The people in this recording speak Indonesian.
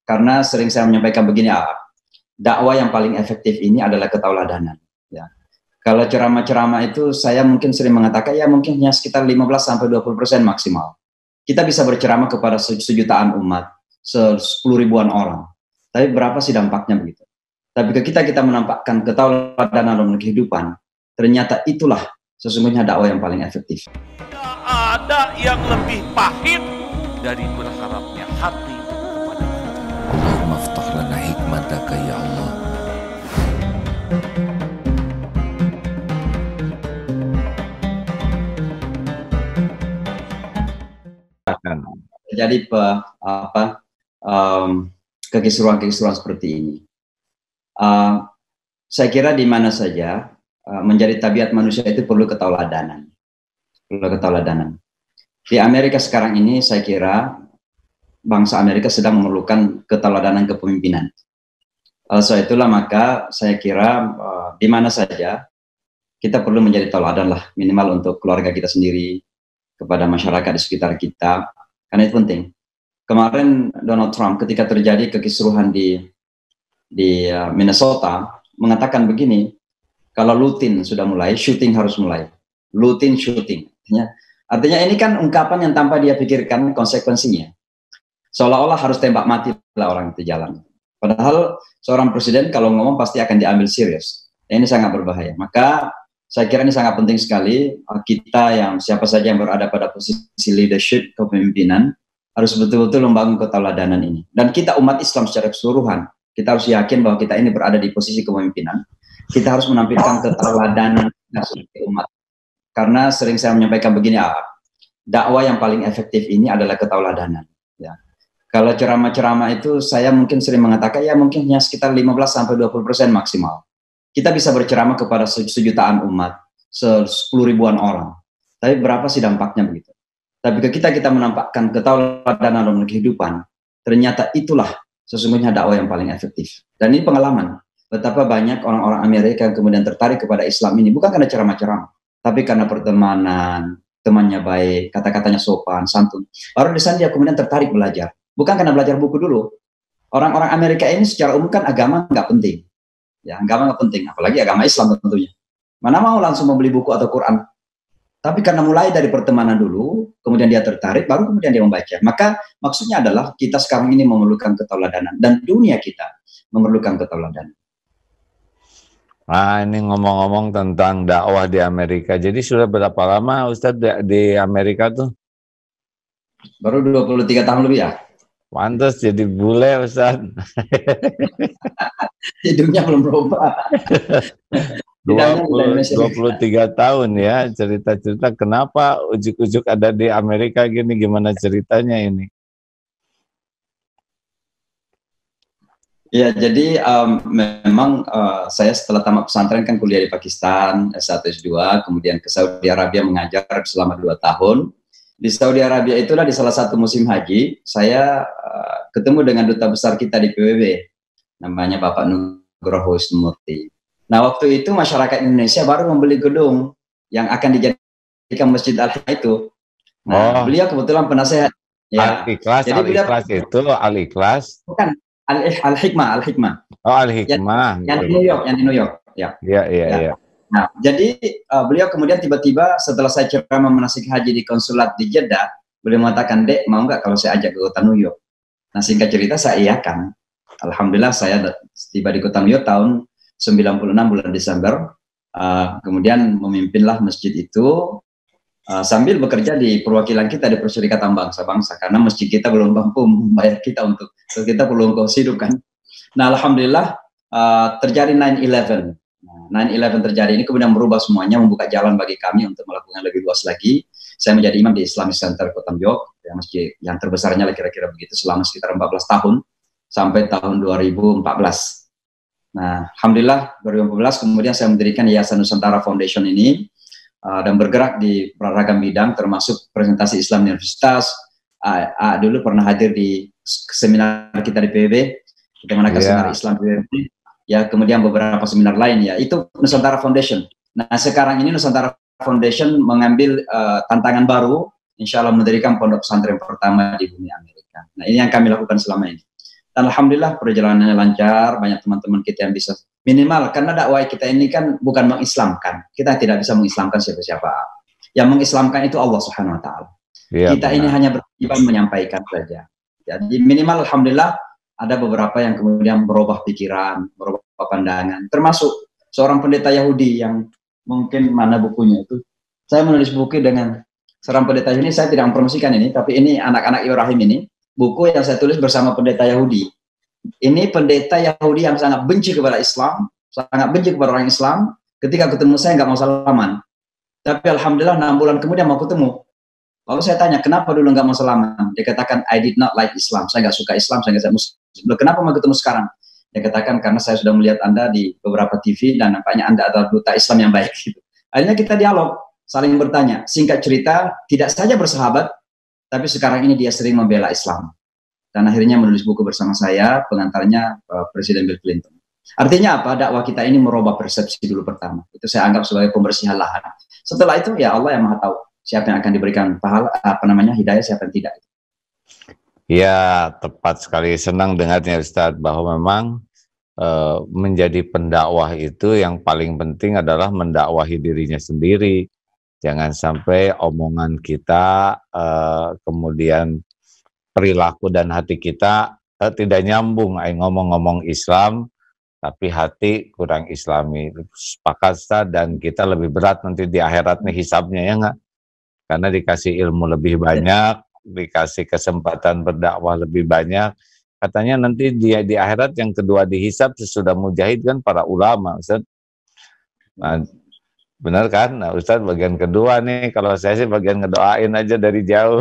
karena sering saya menyampaikan begini, dakwah yang paling efektif ini adalah ketauladanan. Ya. Kalau ceramah-ceramah itu saya mungkin sering mengatakan ya mungkin hanya sekitar 15-20% maksimal. Kita bisa berceramah kepada sejutaan umat, 10.000-an orang. Tapi berapa sih dampaknya begitu? Tapi ketika kita menampakkan ketauladanan dalam kehidupan, ternyata itulah sesungguhnya dakwah yang paling efektif. Tidak ada yang lebih pahit dari berharapnya hati kepada Allah. Allahumma aftah lana hikmataka ya Allah. Jadi kekisruhan-kekisruhan seperti ini. Saya kira di mana saja menjadi tabiat manusia itu perlu ketauladanan. Di Amerika sekarang ini saya kira bangsa Amerika sedang memerlukan ketauladanan kepemimpinan. So itulah maka saya kira di mana saja kita perlu menjadi tauladan lah, minimal untuk keluarga kita sendiri, kepada masyarakat di sekitar kita, karena itu penting. Kemarin Donald Trump ketika terjadi kekisruhan di Minnesota mengatakan begini, kalau looting sudah mulai, shooting harus mulai. Looting, shooting. Artinya ini kan ungkapan yang tanpa dia pikirkan konsekuensinya. Seolah-olah harus tembak mati lah orang itu jalan. Padahal seorang presiden kalau ngomong pasti akan diambil serius. Ini sangat berbahaya. Maka saya kira ini sangat penting sekali kita yang siapa saja yang berada pada posisi leadership, kepemimpinan, harus betul-betul membangun ketauladanan ini. Dan kita umat Islam secara keseluruhan, kita harus yakin bahwa kita ini berada di posisi kepemimpinan. Kita harus menampilkan ketauladanan sebagai umat. Karena sering saya menyampaikan begini, dakwah yang paling efektif ini adalah ketauladanan. Ya. Kalau ceramah-ceramah itu saya mungkin sering mengatakan ya mungkin hanya sekitar 15-20% maksimal. Kita bisa berceramah kepada sejutaan umat, 10.000-an orang. Tapi berapa sih dampaknya begitu? Tapi ketika kita menampakkan ketauladanan dalam kehidupan, ternyata itulah sesungguhnya dakwah yang paling efektif. Dan ini pengalaman. Betapa banyak orang-orang Amerika yang kemudian tertarik kepada Islam ini, bukan karena ceramah-ceramah, tapi karena pertemanan, temannya baik, kata-katanya sopan, santun. Baru di sana dia kemudian tertarik belajar. Bukan karena belajar buku dulu. Orang-orang Amerika ini secara umum kan agama nggak penting. Ya, agama nggak penting, apalagi agama Islam tentunya. Mana mau langsung membeli buku atau Quran. Tapi karena mulai dari pertemanan dulu, kemudian dia tertarik, baru kemudian dia membaca. Maka maksudnya adalah kita sekarang ini memerlukan ketauladanan. Dan dunia kita memerlukan ketauladanan. Ini ngomong-ngomong tentang dakwah di Amerika. Jadi sudah berapa lama Ustadz di Amerika tuh? Baru 23 tahun lebih ya. Pantes jadi bule Ustadz. Hidungnya belum berubah. 23 tahun ya, cerita-cerita kenapa ujuk-ujuk ada di Amerika gini, gimana ceritanya ini? Ya, jadi memang saya setelah tamat pesantren kan kuliah di Pakistan, S1, S2, kemudian ke Saudi Arabia mengajar selama 2 tahun. Di Saudi Arabia itulah di salah satu musim haji, saya ketemu dengan duta besar kita di PBB, namanya Bapak Nugroho Wisnumurti. Nah, waktu itu masyarakat Indonesia baru membeli gedung yang akan dijadikan Masjid Al-Hikmah itu. Nah, beliau kebetulan penasehat. Ya. Al-Ikhlas, jadi Al-Ikhlas itu Al-Ikhlas. Bukan, Al-Hikmah, Al-Hikmah. Oh, Al-Hikmah. Yang di New York, yang di New York. Ya. Iya. Nah, jadi beliau kemudian tiba-tiba setelah saya ceramah menasik haji di konsulat di Jeddah, beliau mengatakan, "Dek, mau nggak kalau saya ajak ke kota New York?" Nah, singkat cerita saya iyakan. Alhamdulillah saya tiba di kota New York tahun 96 bulan Desember. Kemudian memimpinlah masjid itu sambil bekerja di perwakilan kita di Perserikatan Bangsa-Bangsa, karena masjid kita belum mampu membayar kita untuk kita perlu ongkos hidup kan. Nah, alhamdulillah terjadi 9/11. 9/11 terjadi ini kemudian merubah semuanya, membuka jalan bagi kami untuk melakukan lebih luas lagi. Saya menjadi imam di Islamic Center Kota New York, masjid yang terbesarnya kira-kira begitu selama sekitar 14 tahun sampai tahun 2014. Nah, alhamdulillah 2014 kemudian saya mendirikan Yayasan Nusantara Foundation ini dan bergerak di beragam bidang termasuk presentasi Islam di universitas. Dulu pernah hadir di seminar kita di PBB, kita mengadakan seminar Islam di PBB. Ya, kemudian beberapa seminar lain ya, itu Nusantara Foundation. Nah, sekarang ini Nusantara Foundation mengambil tantangan baru, insya Allah mendirikan pondok pesantren pertama di bumi Amerika. Nah, ini yang kami lakukan selama ini. Dan alhamdulillah perjalanannya lancar, banyak teman-teman kita yang bisa minimal, karena dakwah kita ini kan bukan mengislamkan. Kita tidak bisa mengislamkan siapa-siapa. Yang mengislamkan itu Allah Subhanahu wa taala. Ya, Kita ini hanya berkewajiban menyampaikan saja. Jadi minimal alhamdulillah ada beberapa yang kemudian berubah pikiran, berubah pandangan. Termasuk seorang pendeta Yahudi yang mungkin mana bukunya itu. Saya menulis buku dengan seorang pendeta ini, saya tidak mempromosikan ini, tapi ini anak-anak Ibrahim ini, buku yang saya tulis bersama pendeta Yahudi. Ini pendeta Yahudi yang sangat benci kepada Islam, sangat benci kepada orang Islam. Ketika ketemu saya nggak mau salaman. Tapi alhamdulillah 6 bulan kemudian mau ketemu. Lalu saya tanya, kenapa dulu nggak mau salaman? Dia katakan, I did not like Islam. Saya nggak suka Islam, saya nggak suka Muslim. Kenapa mau ketemu sekarang? Dia katakan, karena saya sudah melihat Anda di beberapa TV dan nampaknya Anda adalah duta Islam yang baik. Akhirnya kita dialog, saling bertanya. Singkat cerita, tidak saja bersahabat, tapi sekarang ini dia sering membela Islam. Dan akhirnya menulis buku bersama saya, pengantarnya Presiden Bill Clinton. Artinya apa? Dakwah kita ini merubah persepsi dulu pertama. Itu saya anggap sebagai pembersihan lahan. Setelah itu ya Allah yang Maha tahu siapa yang akan diberikan pahala, hidayah, siapa yang tidak. Ya, tepat sekali. Senang dengarnya Ustadz bahwa memang menjadi pendakwah itu yang paling penting adalah mendakwahi dirinya sendiri. Jangan sampai omongan kita, kemudian perilaku dan hati kita tidak nyambung. Ngomong-ngomong Islam, tapi hati kurang Islami. Sepakat Ustaz, dan kita lebih berat nanti di akhirat nih hisabnya, ya nggak? Karena dikasih ilmu lebih banyak, dikasih kesempatan berdakwah lebih banyak. Katanya nanti dia di akhirat yang kedua dihisab sesudah mujahid kan para ulama, Ustaz. Nah, benar kan? Nah, Ustaz bagian kedua nih, kalau saya sih bagian ngedoain aja dari jauh.